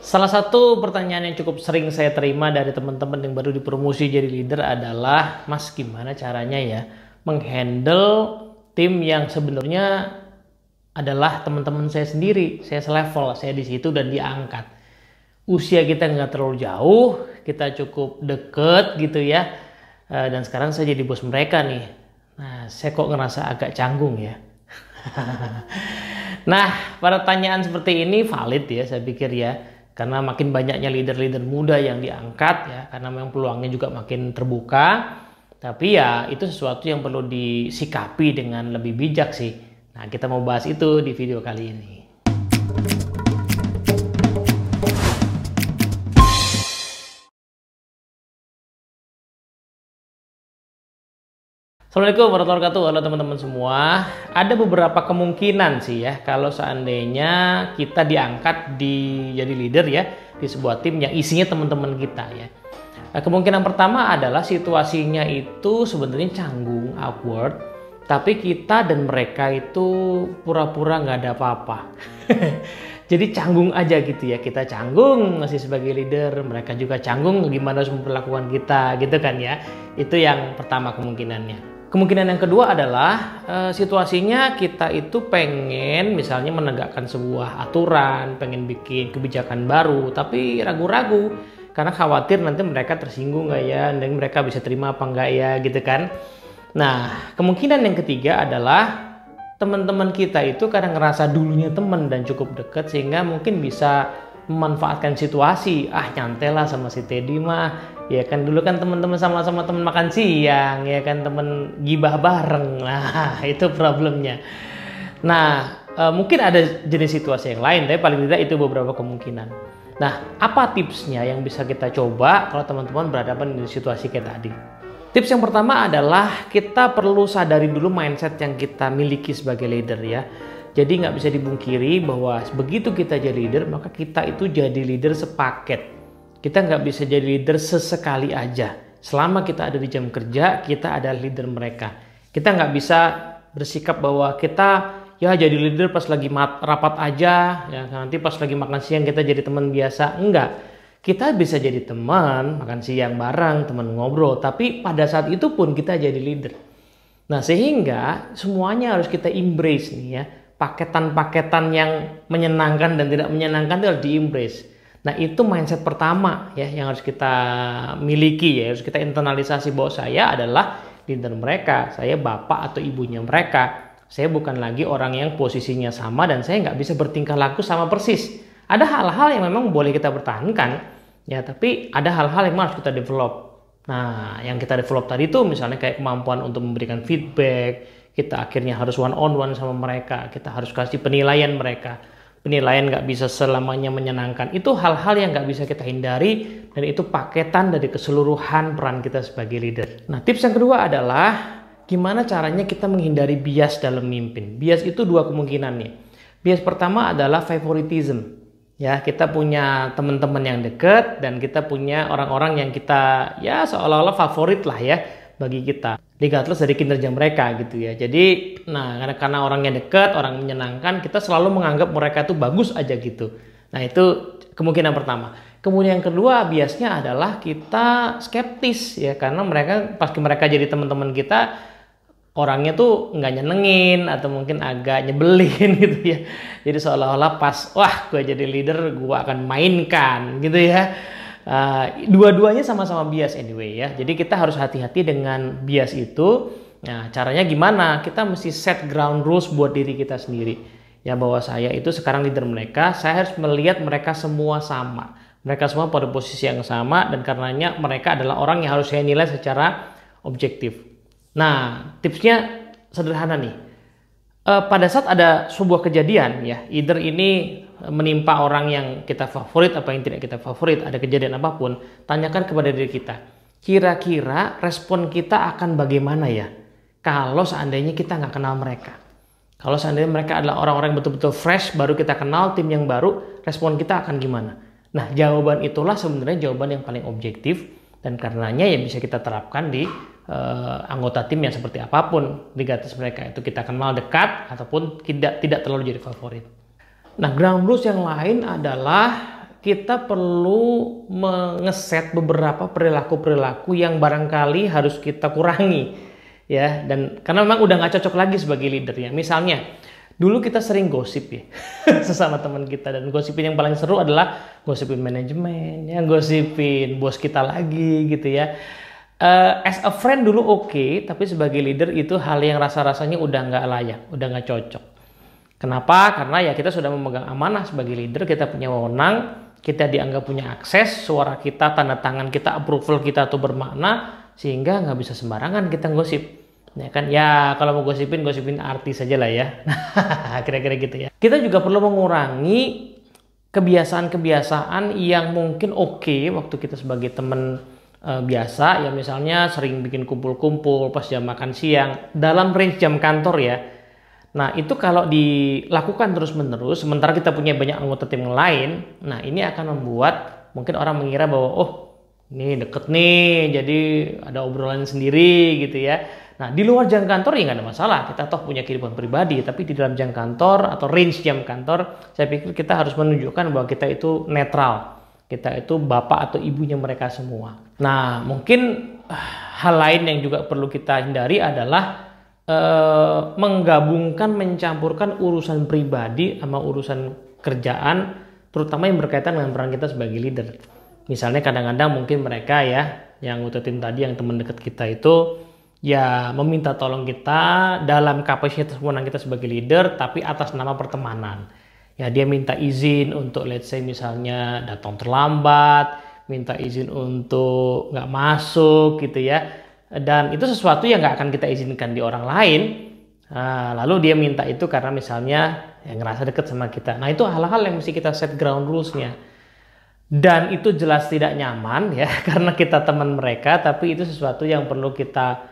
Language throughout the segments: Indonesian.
Salah satu pertanyaan yang cukup sering saya terima dari teman-teman yang baru dipromosi jadi leader adalah, Mas, gimana caranya ya menghandle tim yang sebenarnya adalah teman-teman saya sendiri, saya selevel, saya di situ dan diangkat. Usia kita nggak terlalu jauh, kita cukup deket gitu ya. Dan sekarang saya jadi bos mereka nih. Nah, saya kok ngerasa agak canggung ya. Nah, pertanyaan seperti ini valid ya, saya pikir ya. Karena makin banyaknya leader-leader muda yang diangkat ya, karena memang peluangnya juga makin terbuka. Tapi ya itu sesuatu yang perlu disikapi dengan lebih bijak sih. Nah, kita mau bahas itu di video kali ini. Assalamualaikum warahmatullahi wabarakatuh. Halo teman-teman semua. Ada beberapa kemungkinan sih ya kalau seandainya kita diangkat jadi leader ya di sebuah tim yang isinya teman-teman kita ya. Nah, kemungkinan pertama adalah situasinya itu sebenarnya canggung, awkward, tapi kita dan mereka itu pura-pura nggak ada apa-apa. Jadi canggung aja gitu ya, kita canggung masih sebagai leader, mereka juga canggung gimana harus memperlakukan kita gitu kan ya. Itu yang pertama kemungkinannya. Kemungkinan yang kedua adalah situasinya kita itu pengen misalnya menegakkan sebuah aturan, pengen bikin kebijakan baru, tapi ragu-ragu karena khawatir nanti mereka tersinggung nggak ya, dan mereka bisa terima apa nggak ya gitu kan. Nah, kemungkinan yang ketiga adalah teman-teman kita itu kadang ngerasa dulunya teman dan cukup dekat sehingga mungkin bisa memanfaatkan situasi. Ah, nyantai lah sama si Teddy mah, ya kan dulu kan teman-teman sama-sama teman makan siang, ya kan teman gibah bareng. Nah, itu problemnya. Nah, mungkin ada jenis situasi yang lain, tapi paling tidak itu beberapa kemungkinan. Nah, apa tipsnya yang bisa kita coba kalau teman-teman berhadapan di situasi kayak tadi? Tips yang pertama adalah kita perlu sadari dulu mindset yang kita miliki sebagai leader ya. Jadi nggak bisa dibungkiri bahwa begitu kita jadi leader, maka kita itu jadi leader sepaket. Kita nggak bisa jadi leader sesekali aja. Selama kita ada di jam kerja, kita adalah leader mereka. Kita nggak bisa bersikap bahwa kita ya jadi leader pas lagi rapat aja, ya nanti pas lagi makan siang kita jadi teman biasa. Enggak. Kita bisa jadi teman, makan siang bareng, teman ngobrol, tapi pada saat itu pun kita jadi leader. Nah, sehingga semuanya harus kita embrace nih ya. Paketan-paketan yang menyenangkan dan tidak menyenangkan itu harus di-embrace. Nah, itu mindset pertama ya yang harus kita miliki ya, harus kita internalisasi bahwa saya adalah leader mereka, saya bapak atau ibunya mereka. Saya bukan lagi orang yang posisinya sama dan saya nggak bisa bertingkah laku sama persis. Ada hal-hal yang memang boleh kita pertahankan ya, tapi ada hal-hal yang harus kita develop. Nah, yang kita develop tadi itu misalnya kayak kemampuan untuk memberikan feedback, kita akhirnya harus one on one sama mereka, kita harus kasih penilaian mereka. Penilaian nggak bisa selamanya menyenangkan. Itu hal-hal yang nggak bisa kita hindari dan itu paketan dari keseluruhan peran kita sebagai leader. Nah, tips yang kedua adalah gimana caranya kita menghindari bias dalam memimpin. Bias itu dua kemungkinan nih. Bias pertama adalah favoritism. Ya, kita punya teman-teman yang dekat dan kita punya orang-orang yang kita ya seolah-olah favorit lah ya bagi kita. Regardless dari kinerja mereka gitu ya. Jadi, nah karena orangnya dekat, orang menyenangkan, kita selalu menganggap mereka itu bagus aja gitu. Nah, itu kemungkinan pertama. Kemudian yang kedua biasnya adalah kita skeptis ya, karena mereka jadi teman-teman kita, orangnya tuh nggak nyenengin atau mungkin agak nyebelin gitu ya. Jadi seolah-olah pas wah gue jadi leader gue akan mainkan gitu ya. Dua-duanya sama-sama bias anyway ya. Jadi kita harus hati-hati dengan bias itu. Nah, caranya gimana? Kita mesti set ground rules buat diri kita sendiri. Ya, bahwa saya itu sekarang leader mereka, saya harus melihat mereka semua sama. Mereka semua pada posisi yang sama dan karenanya mereka adalah orang yang harus saya nilai secara objektif. Nah, tipsnya sederhana nih. Pada saat ada sebuah kejadian ya, either ini menimpa orang yang kita favorit apa yang tidak kita favorit, ada kejadian apapun, tanyakan kepada diri kita. Kira-kira respon kita akan bagaimana ya kalau seandainya kita nggak kenal mereka? Kalau seandainya mereka adalah orang-orang yang betul-betul fresh, baru kita kenal, tim yang baru, respon kita akan gimana? Nah, jawaban itulah sebenarnya jawaban yang paling objektif dan karenanya ya bisa kita terapkan di anggota tim yang seperti apapun, regardless mereka itu kita kenal dekat ataupun tidak terlalu jadi favorit. Nah, ground rules yang lain adalah kita perlu mengeset beberapa perilaku-perilaku yang barangkali harus kita kurangi ya, dan karena memang udah nggak cocok lagi sebagai leader ya. Misalnya dulu kita sering gosip ya sesama teman kita, dan gosipin yang paling seru adalah gosipin manajemen, ya gosipin bos kita lagi gitu ya. As a friend dulu oke, tapi sebagai leader itu hal yang rasa-rasanya udah nggak layak, udah nggak cocok. Kenapa? Karena ya kita sudah memegang amanah sebagai leader, kita punya wewenang, kita dianggap punya akses, suara kita, tanda tangan kita, approval kita tuh bermakna, sehingga nggak bisa sembarangan kita gosip. Ya kan? Ya kalau mau gosipin artis saja lah ya. Kira-kira gitu ya. Kita juga perlu mengurangi kebiasaan-kebiasaan yang mungkin oke waktu kita sebagai teman biasa, ya misalnya sering bikin kumpul-kumpul pas jam makan siang dalam range jam kantor ya. Nah itu kalau dilakukan terus-menerus sementara kita punya banyak anggota tim lain, nah ini akan membuat mungkin orang mengira bahwa oh ini deket nih, jadi ada obrolan sendiri gitu ya. Nah di luar jam kantor ya nggak ada masalah, kita toh punya kehidupan pribadi, tapi di dalam jam kantor atau range jam kantor saya pikir kita harus menunjukkan bahwa kita itu netral, kita itu bapak atau ibunya mereka semua. Nah mungkin hal lain yang juga perlu kita hindari adalah menggabungkan, mencampurkan urusan pribadi sama urusan kerjaan, terutama yang berkaitan dengan peran kita sebagai leader. Misalnya kadang-kadang mungkin mereka ya, yang anggota tim tadi, yang teman dekat kita itu ya meminta tolong kita dalam kapasitas wewenang kita sebagai leader, tapi atas nama pertemanan. Ya dia minta izin untuk let's say misalnya datang terlambat, minta izin untuk nggak masuk gitu ya. Dan itu sesuatu yang nggak akan kita izinkan di orang lain. Nah, lalu dia minta itu karena misalnya yang ngerasa deket sama kita. Nah itu hal-hal yang mesti kita set ground rules-nya. Dan itu jelas tidak nyaman ya karena kita teman mereka, tapi itu sesuatu yang perlu kita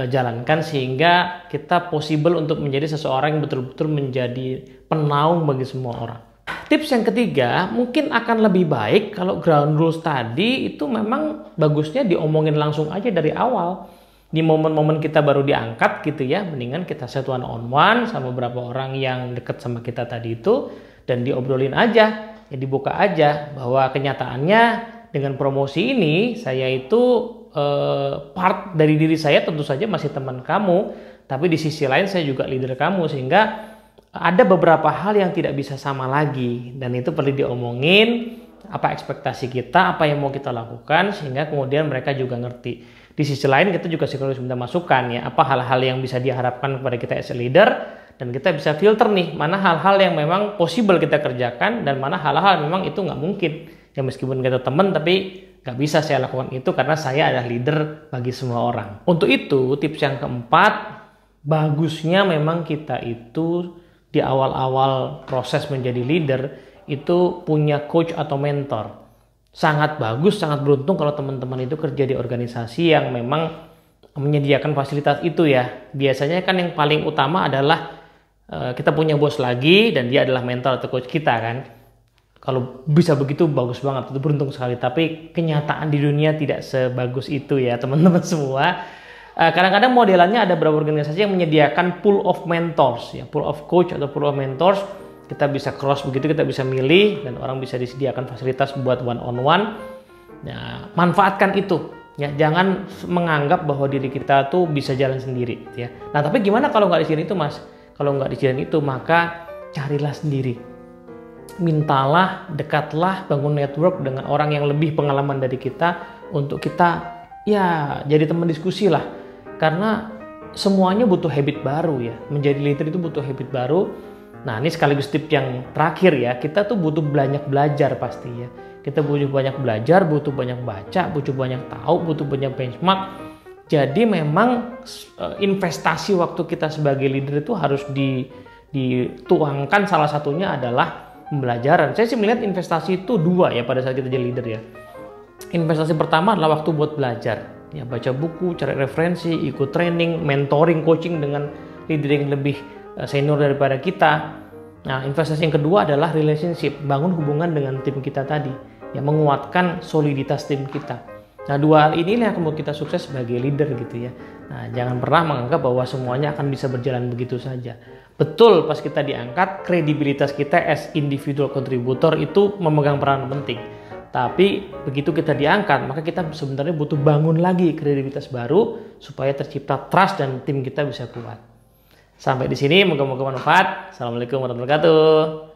jalankan sehingga kita possible untuk menjadi seseorang yang betul-betul menjadi penaung bagi semua orang. Tips yang ketiga, mungkin akan lebih baik kalau ground rules tadi itu memang bagusnya diomongin langsung aja dari awal. Di momen-momen kita baru diangkat gitu ya, mendingan kita set one on one sama beberapa orang yang deket sama kita tadi itu, dan diobrolin aja, ya dibuka aja bahwa kenyataannya dengan promosi ini saya itu part dari diri saya tentu saja masih teman kamu, tapi di sisi lain saya juga leader kamu, sehingga ada beberapa hal yang tidak bisa sama lagi, dan itu perlu diomongin apa ekspektasi kita, apa yang mau kita lakukan, sehingga kemudian mereka juga ngerti. Di sisi lain kita juga harus minta masukan ya, apa hal-hal yang bisa diharapkan kepada kita as a leader, dan kita bisa filter nih mana hal-hal yang memang possible kita kerjakan dan mana hal-hal memang itu nggak mungkin. Ya meskipun kita teman tapi nggak bisa saya lakukan itu karena saya adalah leader bagi semua orang. Untuk itu tips yang keempat, bagusnya memang kita itu di awal-awal proses menjadi leader itu punya coach atau mentor. Sangat bagus, sangat beruntung kalau teman-teman itu kerja di organisasi yang memang menyediakan fasilitas itu ya. Biasanya kan yang paling utama adalah kita punya bos lagi dan dia adalah mentor atau coach kita kan. Kalau bisa begitu bagus banget, itu beruntung sekali. Tapi kenyataan di dunia tidak sebagus itu ya teman-teman semua. Kadang-kadang modelannya ada beberapa organisasi yang menyediakan pool of mentors, ya pool of coach atau pool of mentors. Kita bisa cross begitu, kita bisa milih dan orang bisa disediakan fasilitas buat one on one. Ya, manfaatkan itu. Ya, jangan menganggap bahwa diri kita tuh bisa jalan sendiri. Ya. Nah, tapi gimana kalau nggak disediain itu, Mas? Kalau nggak disediain itu, maka carilah sendiri. Mintalah, dekatlah, bangun network dengan orang yang lebih pengalaman dari kita untuk kita ya jadi teman diskusi lah. Karena semuanya butuh habit baru ya. Menjadi leader itu butuh habit baru. Nah ini sekaligus tips yang terakhir ya. Kita tuh butuh banyak belajar pasti ya. Kita butuh banyak belajar, butuh banyak baca, butuh banyak tahu, butuh banyak benchmark. Jadi memang investasi waktu kita sebagai leader itu harus dituangkan, salah satunya adalah pembelajaran. Saya sih melihat investasi itu dua ya pada saat kita jadi leader ya. Investasi pertama adalah waktu buat belajar. Ya, baca buku, cari referensi, ikut training, mentoring, coaching dengan leader yang lebih senior daripada kita. Nah, investasi yang kedua adalah relationship, bangun hubungan dengan tim kita tadi, yang menguatkan soliditas tim kita. Nah, dua hal inilah yang akan membuat kita sukses sebagai leader gitu ya. Nah, jangan pernah menganggap bahwa semuanya akan bisa berjalan begitu saja. Betul, pas kita diangkat, kredibilitas kita as individual contributor itu memegang peran penting. Tapi begitu kita diangkat, maka kita sebenarnya butuh bangun lagi kredibilitas baru supaya tercipta trust dan tim kita bisa kuat. Sampai di sini, moga-moga bermanfaat. Assalamualaikum warahmatullahi wabarakatuh.